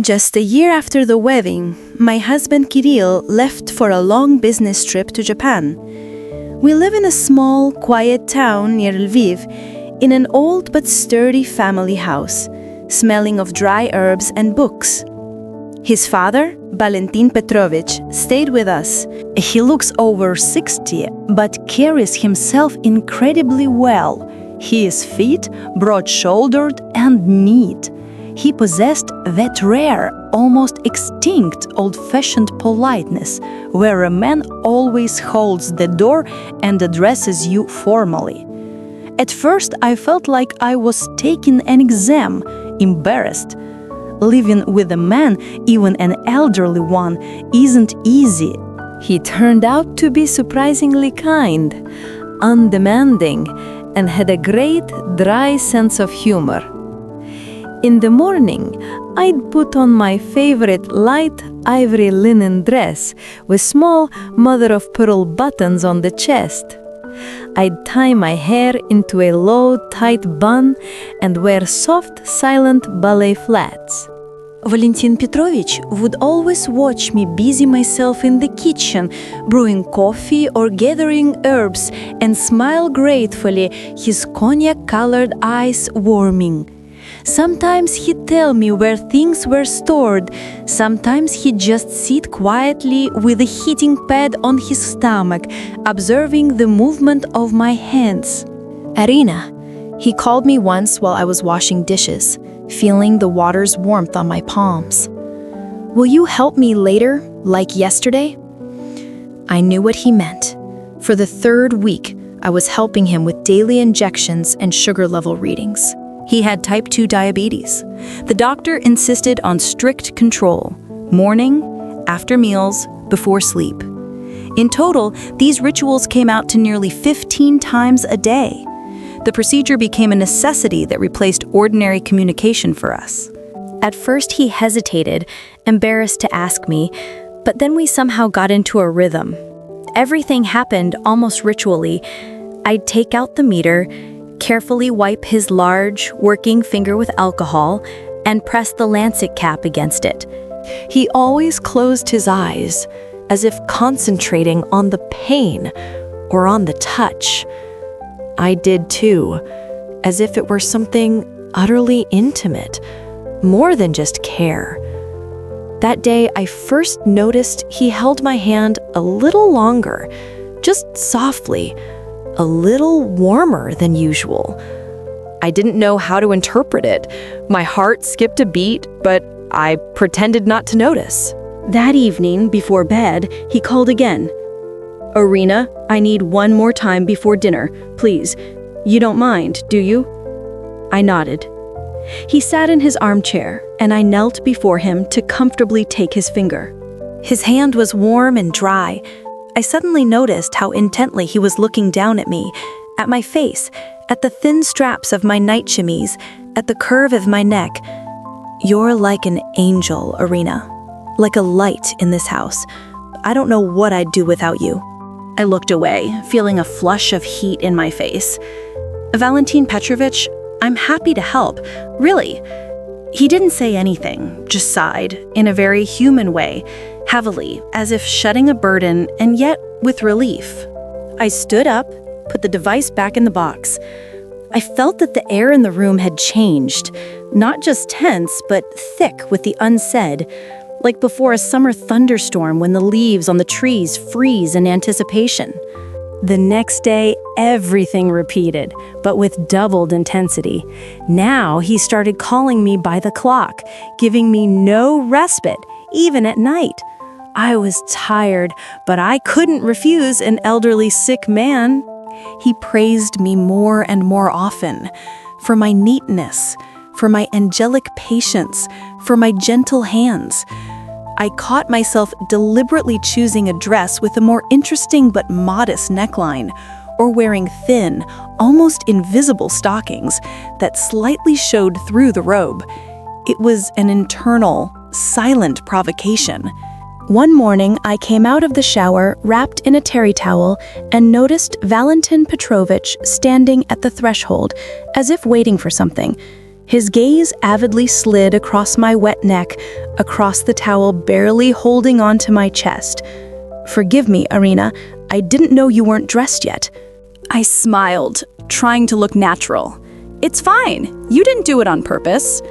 Just a year after the wedding, my husband Kirill left for a long business trip to Japan. We live in a small, quiet town near Lviv, in an old but sturdy family house, smelling of dry herbs and books. His father, Valentin Petrovich, stayed with us. He looks over 60, but carries himself incredibly well. He is fit, broad-shouldered, and neat. He possessed that rare, almost extinct old-fashioned politeness, where a man always holds the door and addresses you formally. At first, I felt like I was taking an exam, embarrassed. Living with a man, even an elderly one, isn't easy. He turned out to be surprisingly kind, undemanding, and had a great, dry sense of humor. In the morning, I'd put on my favorite light ivory linen dress with small mother-of-pearl buttons on the chest. I'd tie my hair into a low, tight bun and wear soft, silent ballet flats. Valentin Petrovich would always watch me busy myself in the kitchen, brewing coffee or gathering herbs, and smile gratefully, his cognac-colored eyes warming. Sometimes he'd tell me where things were stored. Sometimes he'd just sit quietly with a heating pad on his stomach, observing the movement of my hands. Arina, he called me once while I was washing dishes, feeling the water's warmth on my palms. Will you help me later, like yesterday? I knew what he meant. For the 3rd week, I was helping him with daily injections and sugar level readings. He had type 2 diabetes. The doctor insisted on strict control, morning, after meals, before sleep. In total, these rituals came out to nearly 15 times a day. The procedure became a necessity that replaced ordinary communication for us. At first, he hesitated, embarrassed to ask me, but then we somehow got into a rhythm. Everything happened almost ritually. I'd take out the meter, carefully wipe his large, working finger with alcohol, and press the lancet cap against it. He always closed his eyes, as if concentrating on the pain or on the touch. I did too, as if it were something utterly intimate, more than just care. That day, I first noticed he held my hand a little longer, just softly, a little warmer than usual. I didn't know how to interpret it. My heart skipped a beat, but I pretended not to notice. That evening, before bed, he called again. "Arina, I need one more time before dinner, please. You don't mind, do you?" I nodded. He sat in his armchair, and I knelt before him to comfortably take his finger. His hand was warm and dry. I suddenly noticed how intently he was looking down at me, at my face, at the thin straps of my night chemise, at the curve of my neck. "You're like an angel, Arina. Like a light in this house. I don't know what I'd do without you." I looked away, feeling a flush of heat in my face. "Valentin Petrovich, I'm happy to help, really." He didn't say anything, just sighed, in a very human way, heavily, as if shedding a burden, and yet with relief. I stood up, put the device back in the box. I felt that the air in the room had changed, not just tense, but thick with the unsaid, like before a summer thunderstorm when the leaves on the trees freeze in anticipation. The next day, everything repeated, but with doubled intensity. Now he started calling me by the clock, giving me no respite, even at night. I was tired, but I couldn't refuse an elderly sick man. He praised me more and more often, for my neatness, for my angelic patience, for my gentle hands. I caught myself deliberately choosing a dress with a more interesting but modest neckline, or wearing thin, almost invisible stockings that slightly showed through the robe. It was an internal, silent provocation. One morning, I came out of the shower wrapped in a terry towel and noticed Valentin Petrovich standing at the threshold, as if waiting for something. His gaze avidly slid across my wet neck, across the towel barely holding onto my chest. "Forgive me, Irina. I didn't know you weren't dressed yet." I smiled, trying to look natural. "It's fine. You didn't do it on purpose."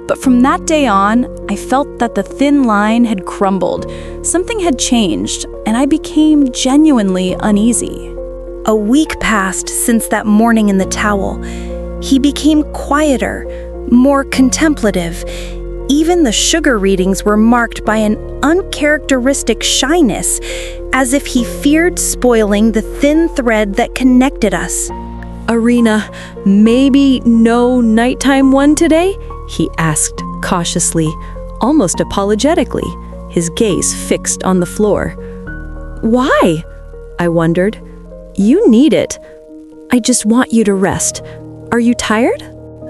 But from that day on, I felt that the thin line had crumbled. Something had changed, and I became genuinely uneasy. A week passed since that morning in the towel. He became quieter, more contemplative. Even the sugar readings were marked by an uncharacteristic shyness, as if he feared spoiling the thin thread that connected us. "Irina, maybe no nighttime one today?" he asked cautiously, almost apologetically, his gaze fixed on the floor. "Why?" I wondered. "You need it. I just want you to rest. Are you tired?"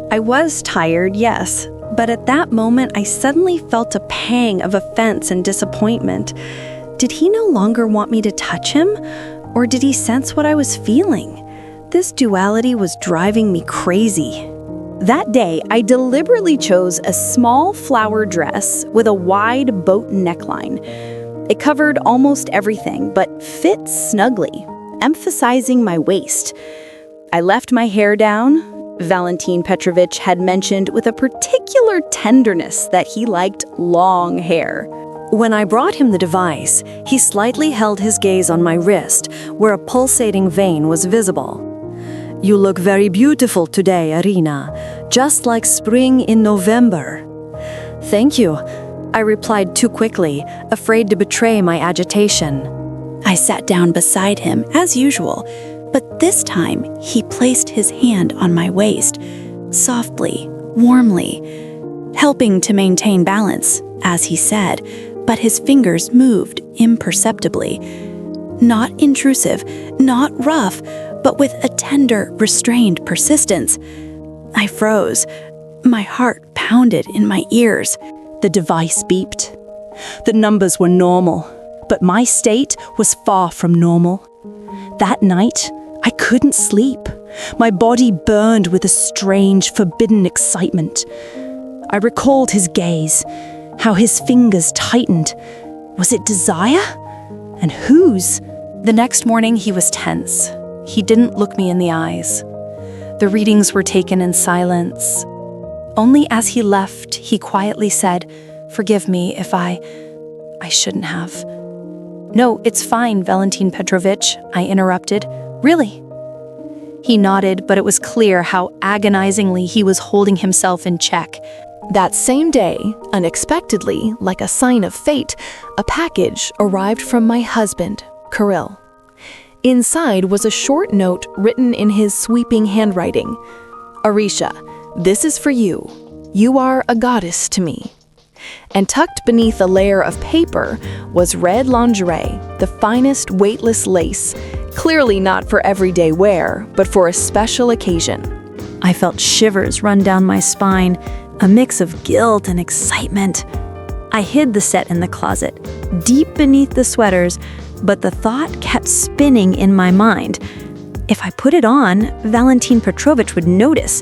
I was tired, yes, but at that moment I suddenly felt a pang of offense and disappointment. Did he no longer want me to touch him, or did he sense what I was feeling? This duality was driving me crazy. That day, I deliberately chose a small flower dress with a wide boat neckline. It covered almost everything, but fit snugly, emphasizing my waist. I left my hair down. Valentin Petrovich had mentioned with a particular tenderness that he liked long hair. When I brought him the device, he slightly held his gaze on my wrist, where a pulsating vein was visible. "You look very beautiful today, Irina, just like spring in November." "Thank you," I replied too quickly, afraid to betray my agitation. I sat down beside him, as usual, but this time he placed his hand on my waist, softly, warmly, helping to maintain balance, as he said, but his fingers moved imperceptibly. Not intrusive, not rough, but with a tender, restrained persistence. I froze. My heart pounded in my ears. The device beeped. The numbers were normal, but my state was far from normal. That night, I couldn't sleep. My body burned with a strange, forbidden excitement. I recalled his gaze, how his fingers tightened. Was it desire? And whose? The next morning, he was tense. He didn't look me in the eyes. The readings were taken in silence. Only as he left, he quietly said, "Forgive me if I shouldn't have." "No, it's fine, Valentin Petrovich," I interrupted. "Really?" He nodded, but it was clear how agonizingly he was holding himself in check. That same day, unexpectedly, like a sign of fate, a package arrived from my husband, Kirill. Inside was a short note written in his sweeping handwriting. "Arisha, this is for you. You are a goddess to me." And tucked beneath a layer of paper was red lingerie, the finest weightless lace, clearly not for everyday wear, but for a special occasion. I felt shivers run down my spine, a mix of guilt and excitement. I hid the set in the closet, deep beneath the sweaters, but the thought kept spinning in my mind. If I put it on, Valentin Petrovich would notice.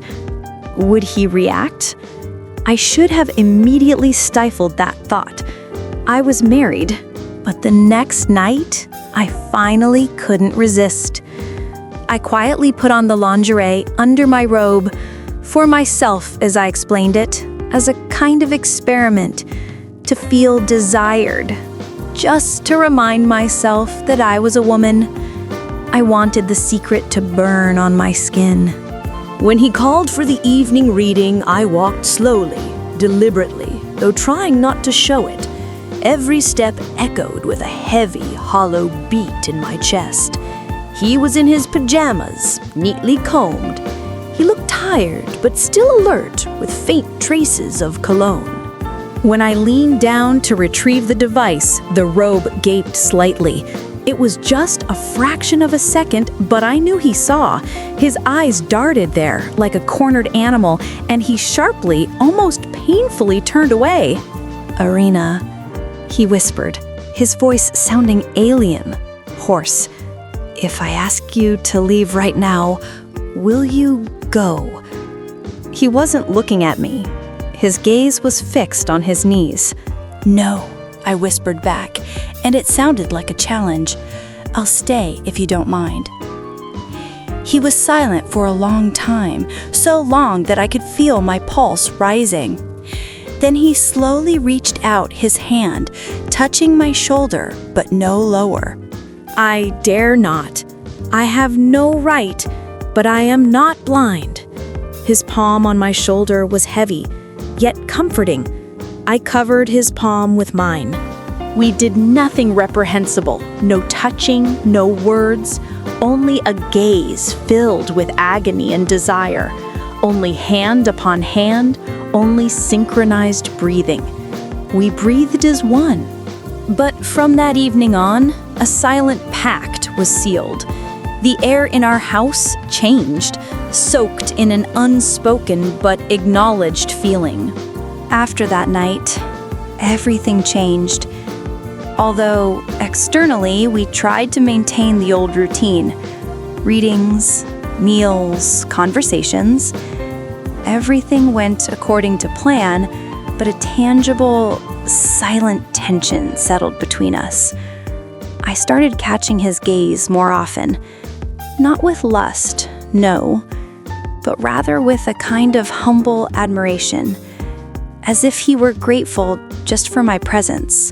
Would he react? I should have immediately stifled that thought. I was married, but the next night, I finally couldn't resist. I quietly put on the lingerie under my robe, for myself, as I explained it, as a kind of experiment, to feel desired, just to remind myself that I was a woman. I wanted the secret to burn on my skin. When he called for the evening reading, I walked slowly, deliberately, though trying not to show it. Every step echoed with a heavy, hollow beat in my chest. He was in his pajamas, neatly combed. He looked tired, but still alert, with faint traces of cologne. When I leaned down to retrieve the device, the robe gaped slightly. It was just a fraction of a second, but I knew he saw. His eyes darted there like a cornered animal, and he sharply, almost painfully turned away. "Irina," he whispered, his voice sounding alien, hoarse. "If I ask you to leave right now, will you go?" He wasn't looking at me. His gaze was fixed on his knees. "No," I whispered back, and it sounded like a challenge. "I'll stay if you don't mind." He was silent for a long time, so long that I could feel my pulse rising. Then he slowly reached out his hand, touching my shoulder, but no lower. I dare not. I have no right, but I am not blind. His palm on my shoulder was heavy, yet comforting. I covered his palm with mine. We did nothing reprehensible, no touching, no words, only a gaze filled with agony and desire, only hand upon hand, only synchronized breathing. We breathed as one. But from that evening on, a silent pact was sealed. The air in our house changed, soaked in an unspoken but acknowledged feeling. After that night, everything changed. Although externally we tried to maintain the old routine, readings, meals, conversations, everything went according to plan, but a tangible, silent tension settled between us. I started catching his gaze more often, not with lust, no, but rather with a kind of humble admiration, as if he were grateful just for my presence,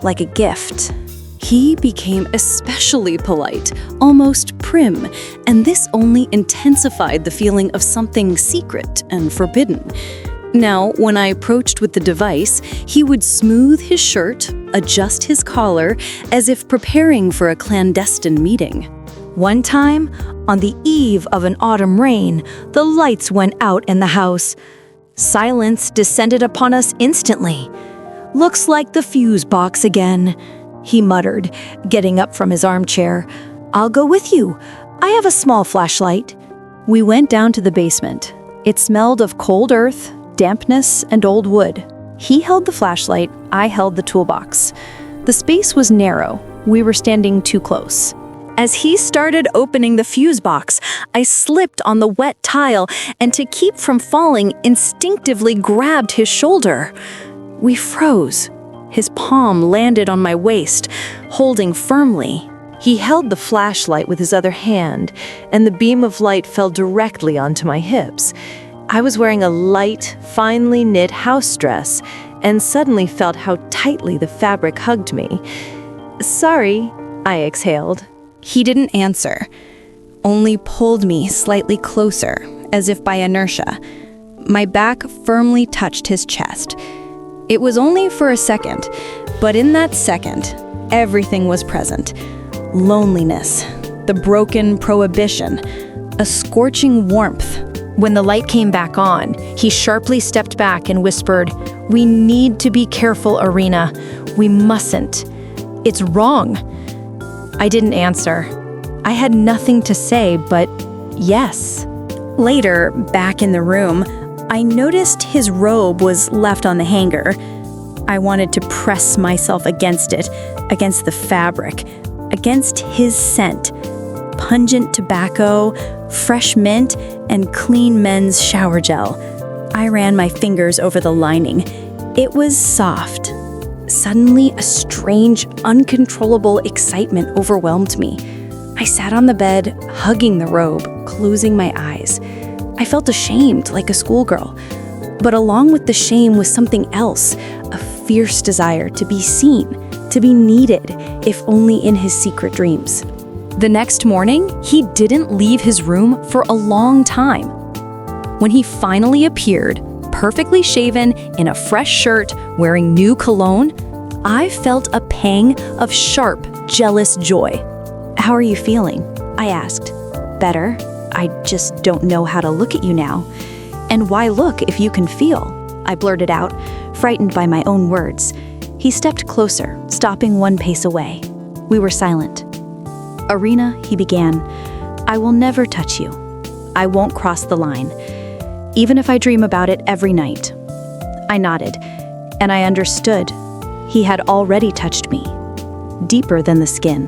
like a gift. He became especially polite, almost prim, and this only intensified the feeling of something secret and forbidden. Now, when I approached with the device, he would smooth his shirt, adjust his collar, as if preparing for a clandestine meeting. One time, on the eve of an autumn rain, the lights went out in the house. Silence descended upon us instantly. "Looks like the fuse box again," he muttered, getting up from his armchair. "I'll go with you. I have a small flashlight." We went down to the basement. It smelled of cold earth, dampness, and old wood. He held the flashlight, I held the toolbox. The space was narrow. We were standing too close. As he started opening the fuse box, I slipped on the wet tile and, to keep from falling, instinctively grabbed his shoulder. We froze. His palm landed on my waist, holding firmly. He held the flashlight with his other hand, and the beam of light fell directly onto my hips. I was wearing a light, finely knit house dress, and suddenly felt how tightly the fabric hugged me. "Sorry," I exhaled. He didn't answer, only pulled me slightly closer, as if by inertia. My back firmly touched his chest. It was only for a second, but in that second, everything was present. Loneliness, the broken prohibition, a scorching warmth. When the light came back on, he sharply stepped back and whispered, "We need to be careful, Irina. We mustn't. It's wrong." I didn't answer. I had nothing to say but yes. Later, back in the room, I noticed his robe was left on the hanger. I wanted to press myself against it, against the fabric, against his scent. Pungent tobacco, fresh mint, and clean men's shower gel. I ran my fingers over the lining. It was soft. Suddenly, a strange, uncontrollable excitement overwhelmed me. I sat on the bed, hugging the robe, closing my eyes. I felt ashamed, like a schoolgirl. But along with the shame was something else, a fierce desire to be seen, to be needed, if only in his secret dreams. The next morning, he didn't leave his room for a long time. When he finally appeared, perfectly shaven, in a fresh shirt, wearing new cologne, I felt a pang of sharp, jealous joy. "How are you feeling?" I asked. "Better. I just don't know how to look at you now." "And why look if you can feel?" I blurted out, frightened by my own words. He stepped closer, stopping one pace away. We were silent. "Irina," he began, "I will never touch you. I won't cross the line, even if I dream about it every night." I nodded, and I understood. He had already touched me, deeper than the skin.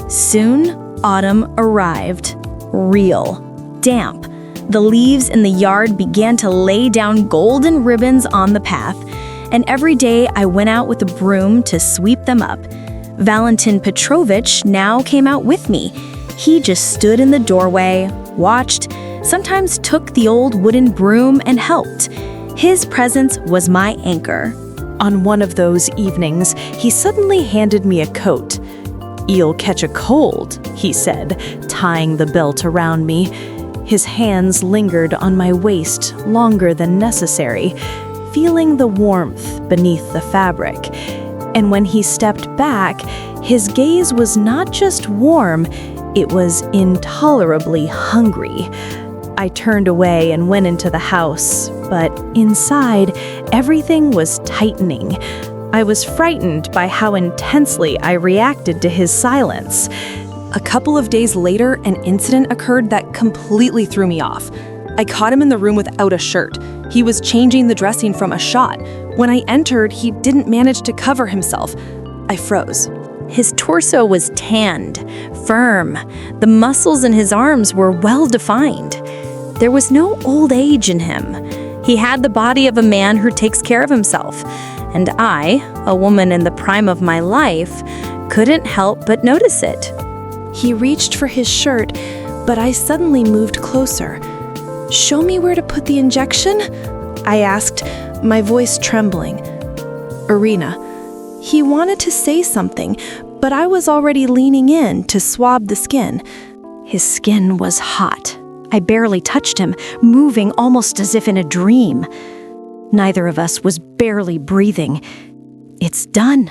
Soon, autumn arrived. Real, damp, The leaves in the yard began to lay down golden ribbons on the path, and every day I went out with a broom to sweep them up. Valentin Petrovich now came out with me. He just stood in the doorway, watched, sometimes took the old wooden broom and helped. His presence was my anchor. On one of those evenings, he suddenly handed me a coat. "You'll catch a cold," he said, tying the belt around me. His hands lingered on my waist longer than necessary, feeling the warmth beneath the fabric. And when he stepped back, his gaze was not just warm, it was intolerably hungry. I turned away and went into the house, but inside, everything was tightening. I was frightened by how intensely I reacted to his silence. A couple of days later, an incident occurred that completely threw me off. I caught him in the room without a shirt. He was changing the dressing from a shot. When I entered, he didn't manage to cover himself. I froze. His torso was tanned, firm. The muscles in his arms were well defined. There was no old age in him. He had the body of a man who takes care of himself. And I, a woman in the prime of my life, couldn't help but notice it. He reached for his shirt, but I suddenly moved closer. "Show me where to put the injection?" I asked, my voice trembling. "Irina." He wanted to say something, but I was already leaning in to swab the skin. His skin was hot. I barely touched him, moving almost as if in a dream. Neither of us was barely breathing. "It's done,"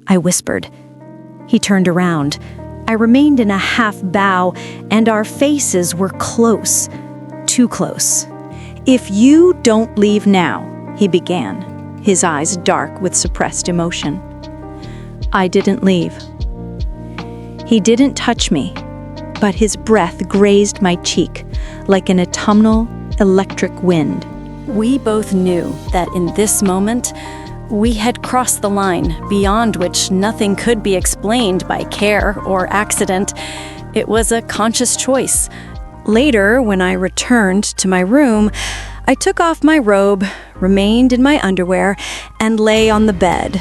I whispered. He turned around. I remained in a half bow, and our faces were close. Too close. "If you don't leave now," he began, his eyes dark with suppressed emotion. I didn't leave. He didn't touch me, but his breath grazed my cheek like an autumnal electric wind. We both knew that in this moment, we had crossed the line beyond which nothing could be explained by care or accident. It was a conscious choice. Later, when I returned to my room, I took off my robe, remained in my underwear, and lay on the bed.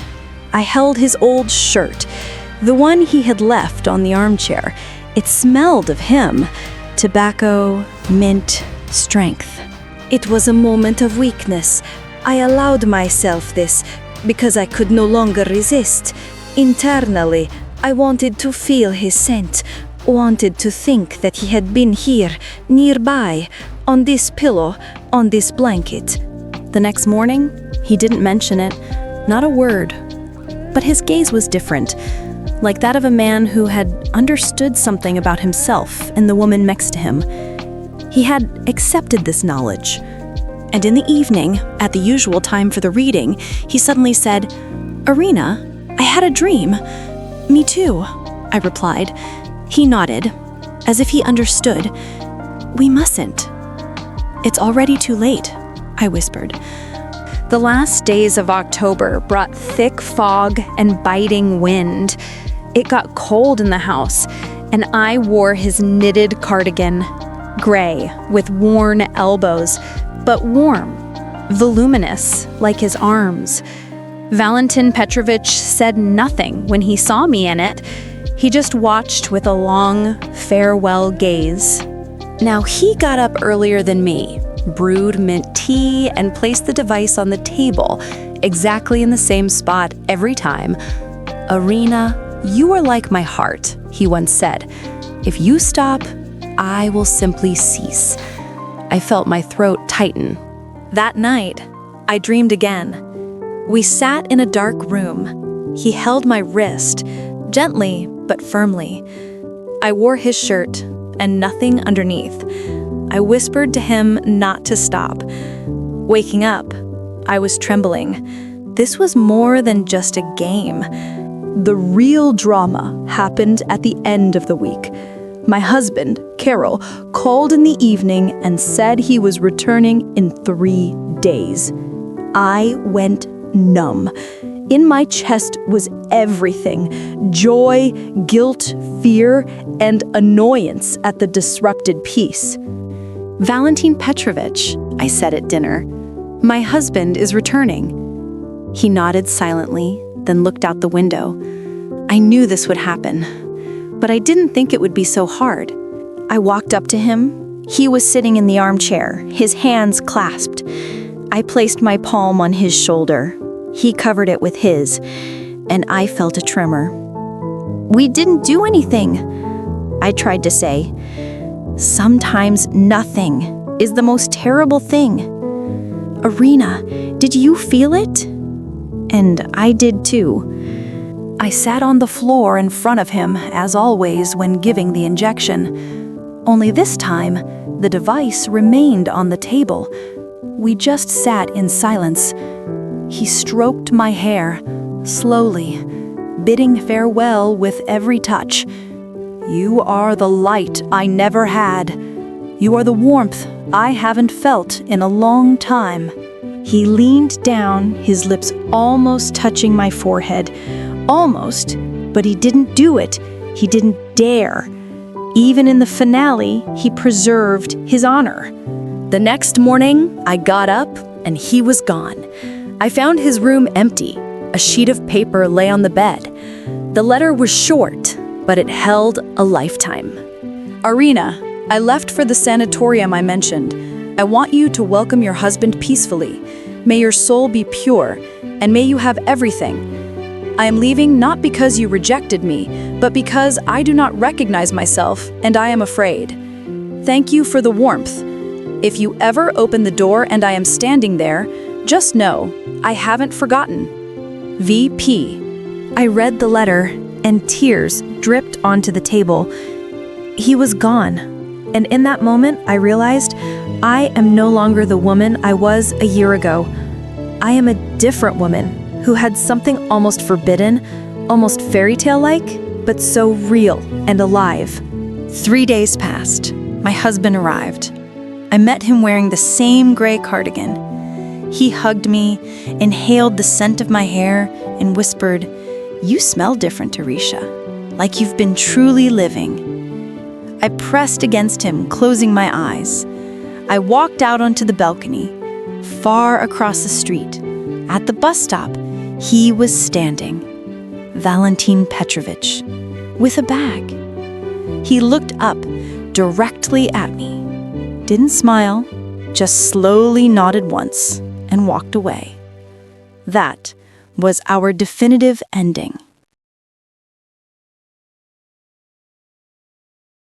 I held his old shirt, the one he had left on the armchair. It smelled of him, tobacco, mint, strength. It was a moment of weakness. I allowed myself this because I could no longer resist. Internally, I wanted to feel his scent, wanted to think that he had been here, nearby, on this pillow, on this blanket. The next morning, he didn't mention it, not a word. But his gaze was different, like that of a man who had understood something about himself and the woman next to him. He had accepted this knowledge. And in the evening, at the usual time for the reading, he suddenly said, "Irina, I had a dream." "Me too," I replied. He nodded, as if he understood. "We mustn't." "It's already too late," I whispered. The last days of October brought thick fog and biting wind. It got cold in the house, and I wore his knitted cardigan, gray with worn elbows, but warm, voluminous like his arms. Valentin Petrovich said nothing when he saw me in it. He just watched with a long, farewell gaze. Now he got up earlier than me, brewed mint tea, and placed the device on the table, exactly in the same spot every time. "Irina, you are like my heart," he once said. "If you stop, I will simply cease." I felt my throat tighten. That night, I dreamed again. We sat in a dark room. He held my wrist, gently but firmly. I wore his shirt and nothing underneath. I whispered to him not to stop. Waking up, I was trembling. This was more than just a game. The real drama happened at the end of the week. My husband, Carol, called in the evening and said he was returning in 3 days. I went numb. In my chest was everything: joy, guilt, fear, and annoyance at the disrupted peace. "Valentin Petrovich," I said at dinner, "my husband is returning." He nodded silently, then looked out the window. I knew this would happen, but I didn't think it would be so hard. I walked up to him. He was sitting in the armchair, his hands clasped. I placed my palm on his shoulder. He covered it with his, and I felt a tremor. "We didn't do anything," I tried to say. "Sometimes nothing is the most terrible thing. Irina, did you feel it?" And I did too. I sat on the floor in front of him, as always when giving the injection. Only this time, the device remained on the table. We just sat in silence. He stroked my hair, slowly, bidding farewell with every touch. "You are the light I never had. You are the warmth I haven't felt in a long time." He leaned down, his lips almost touching my forehead. Almost, but he didn't do it. He didn't dare. Even in the finale, he preserved his honor. The next morning, I got up and he was gone. I found his room empty. A sheet of paper lay on the bed. The letter was short, but it held a lifetime. Irina, I left for the sanatorium I mentioned. I want you to welcome your husband peacefully. May your soul be pure, and may you have everything. I am leaving not because you rejected me, but because I do not recognize myself, and I am afraid. Thank you for the warmth. If you ever open the door and I am standing there, just know I haven't forgotten. VP. I read the letter, and tears dripped onto the table. He was gone, and in that moment, I realized I am no longer the woman I was a year ago. I am a different woman who had something almost forbidden, almost fairy tale-like, but so real and alive. 3 days passed. My husband arrived. I met him wearing the same gray cardigan. He hugged me, inhaled the scent of my hair, and whispered, "You smell different, Arisha, like you've been truly living." I pressed against him, closing my eyes. I walked out onto the balcony, far across the street. At the bus stop, he was standing, Valentin Petrovich, with a bag. He looked up directly at me, didn't smile, just slowly nodded once and walked away. That was our definitive ending.